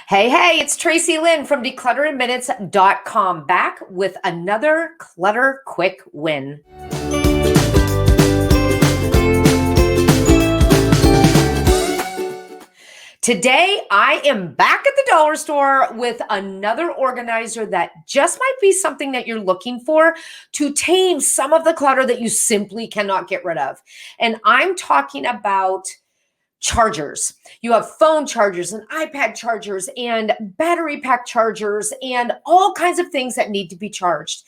Hey, it's Tracy Lynn from DECLUTTERINGMinutes.com back with another clutter quick win. Today, I am back at the dollar store with another organizer that just might be something that you're looking for to tame some of the clutter that you simply cannot get rid of. And I'm talking about chargers. You have phone chargers and iPad chargers and battery pack chargers and all kinds of things that need to be charged.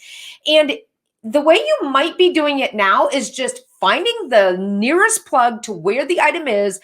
And the way you might be doing it now is just finding the nearest plug to where the item is,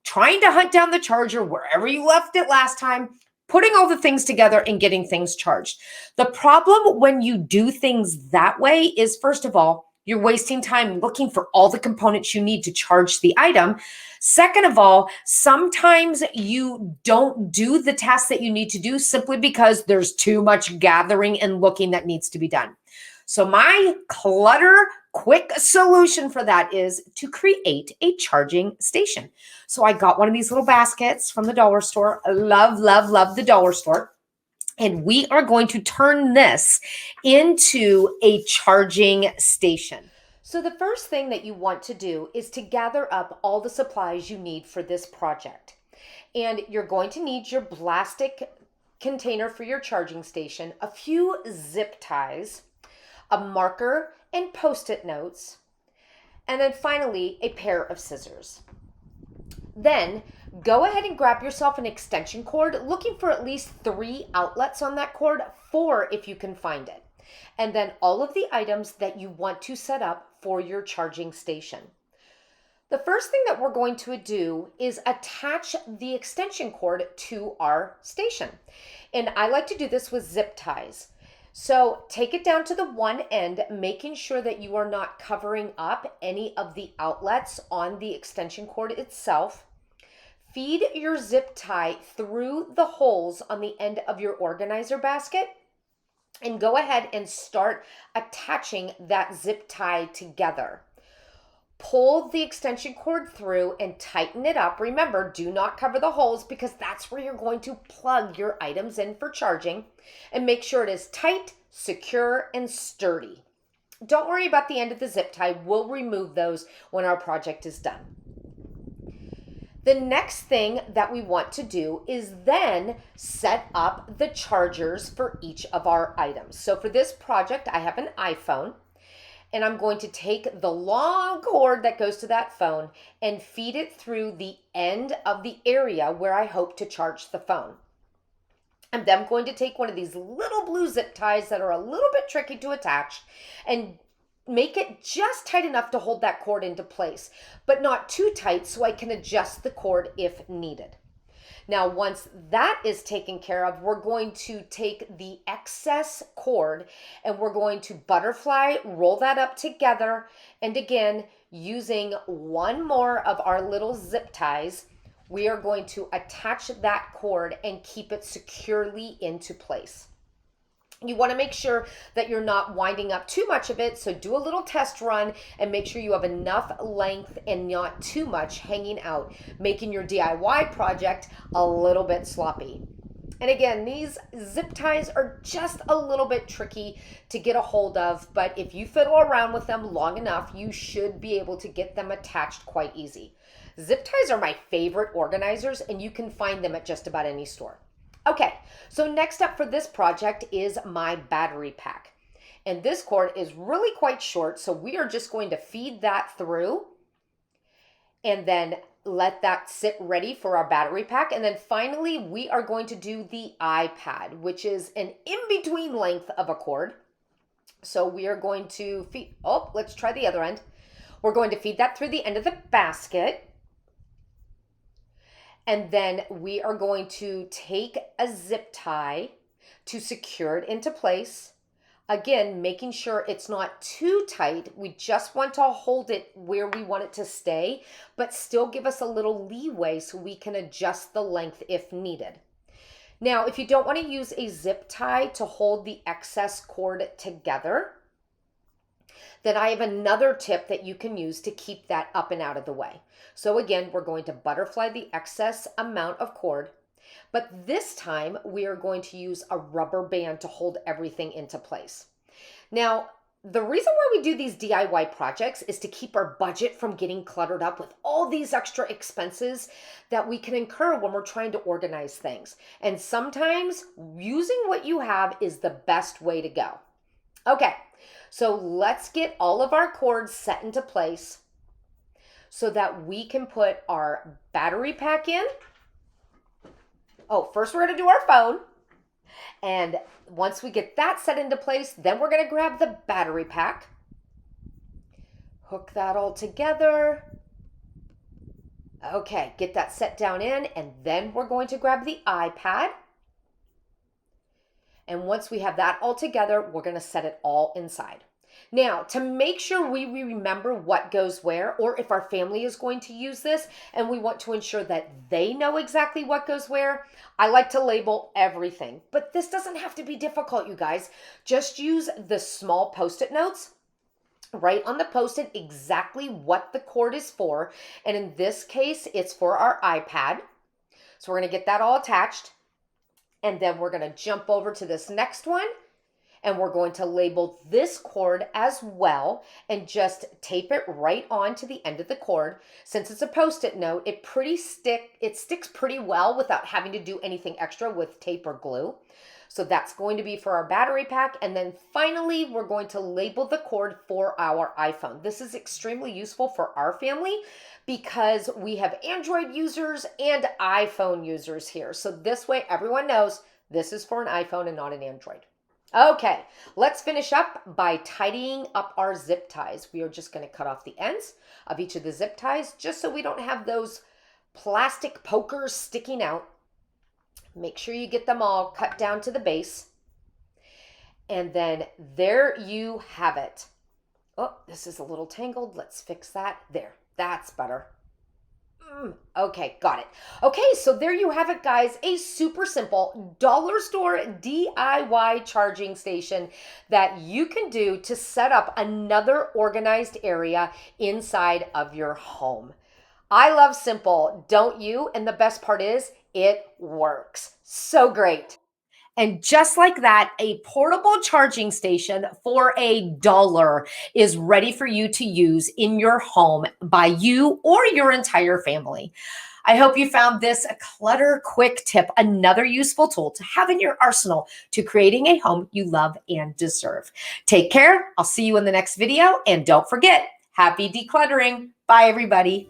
trying to hunt down the charger wherever you left it last time, putting all the things together and getting things charged. The problem when you do things that way is, first of all, you're wasting time looking for all the components you need to charge the item. Second of all, sometimes you don't do the tasks that you need to do simply because there's too much gathering and looking that needs to be done. So my clutter quick solution for that is to create a charging station. So I got one of these little baskets from the dollar store. I love the dollar store. And we are going to turn this into a charging station. So the first thing that you want to do is to gather up all the supplies you need for this project. And you're going to need your plastic container for your charging station, a few zip ties, a marker and Post-it notes, and then finally a pair of scissors. Then go ahead and grab yourself an extension cord, looking for at least 3 outlets on that cord, 4 if you can find it. And then all of the items that you want to set up for your charging station. The first thing that we're going to do is attach the extension cord to our station. And I like to do this with zip ties. So take it down to the one end, making sure that you are not covering up any of the outlets on the extension cord itself. Feed your zip tie through the holes on the end of your organizer basket and go ahead and start attaching that zip tie together. Pull the extension cord through and tighten it up. Remember, do not cover the holes because that's where you're going to plug your items in for charging. And make sure it is tight, secure, and sturdy. Don't worry about the end of the zip tie. We'll remove those when our project is done. The next thing that we want to do is then set up the chargers for each of our items. So for this project, I have an iPhone. And I'm going to take the long cord that goes to that phone and feed it through the end of the area where I hope to charge the phone. And then I'm going to take one of these little blue zip ties that are a little bit tricky to attach and make it just tight enough to hold that cord into place, but not too tight so I can adjust the cord if needed. Now, once that is taken care of, we're going to take the excess cord and we're going to butterfly, roll that up together. And again, using one more of our little zip ties, we are going to attach that cord and keep it securely into place. You want to make sure that you're not winding up too much of it, so do a little test run and make sure you have enough length and not too much hanging out, making your DIY project a little bit sloppy. And again, these zip ties are just a little bit tricky to get a hold of, but if you fiddle around with them long enough, you should be able to get them attached quite easy. Zip ties are my favorite organizers, and you can find them at just about any store. Okay, so next up for this project is my battery pack. And this cord is really quite short, so we are just going to feed that through and then let that sit ready for our battery pack. And then finally, we are going to do the iPad, which is an in-between length of a cord. So we are going to feed, let's try the other end. We're going to feed that through the end of the basket. And then we are going to take a zip tie to secure it into place. Again, making sure it's not too tight. We just want to hold it where we want it to stay, but still give us a little leeway so we can adjust the length if needed. Now, if you don't want to use a zip tie to hold the excess cord together, then I have another tip that you can use to keep that up and out of the way. So again, we're going to butterfly the excess amount of cord But this time we are going to use a rubber band to hold everything into place. Now, the reason why we do these DIY projects is to keep our budget from getting cluttered up with all these extra expenses that we can incur when we're trying to organize things. And sometimes using what you have is the best way to go. Okay, so let's get all of our cords set into place so that we can put our battery pack in. Oh, first we're going to do our phone. And once we get that set into place, then we're going to grab the battery pack, hook that all together. Okay, get that set down in, and then we're going to grab the iPad. And once we have that all together, we're going to set it all inside. Now, to make sure we remember what goes where, or if our family is going to use this and we want to ensure that they know exactly what goes where, I like to label everything. But this doesn't have to be difficult, you guys. Just use the small Post-it notes. Write on the Post-it exactly what the cord is for. And in this case, it's for our iPad. So we're going to get that all attached. And then we're going to jump over to this next one. And we're going to label this cord as well and just tape it right on to the end of the cord. Since it's a Post-it note, it sticks pretty well without having to do anything extra with tape or glue. So that's going to be for our battery pack. And then finally, we're going to label the cord for our iPhone. This is extremely useful for our family because we have Android users and iPhone users here. So this way, everyone knows this is for an iPhone and not an Android. Okay, let's finish up by tidying up our zip ties. We are just going to cut off the ends of each of the zip ties just so we don't have those plastic pokers sticking out. Make sure you get them all cut down to the base. And then there you have it. Oh, this is a little tangled. Let's fix that. There, that's better. Okay, got it. Okay, so there you have it, guys. A super simple dollar store DIY charging station that you can do to set up another organized area inside of your home. I love simple, don't you? And the best part is it works. So great. And just like that, a portable charging station for $1 is ready for you to use in your home by you or your entire family. I hope you found this a clutter quick tip, another useful tool to have in your arsenal to creating a home you love and deserve. Take care. I'll see you in the next video. And don't forget, happy decluttering. Bye, everybody.